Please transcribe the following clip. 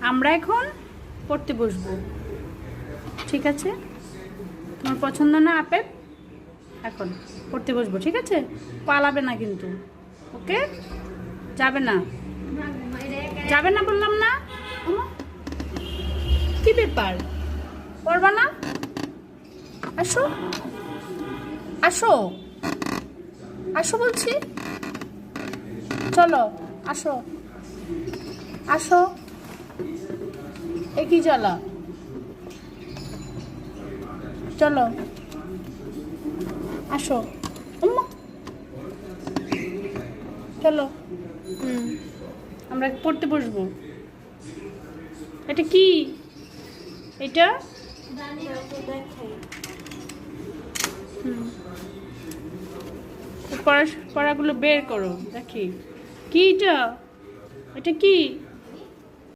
আমরা এখন পড়তে বসবো, ঠিক আছে? তোমার পছন্দ না আপেল? এখন পড়তে বসবো, ঠিক আছে? পালাবে না কিন্তু, ওকে? যাবে না, যাবে না বললাম না? কি ব্যাপার, পড়বা না? আসো আসো আসো বলছি, চলো আসো আসো। একই চলো, চলো আসো। চলো, আমরা পড়তে বসবো। এটা কি? এটা পড়াগুলো বের করো, দেখি কি এটা, এটা কি?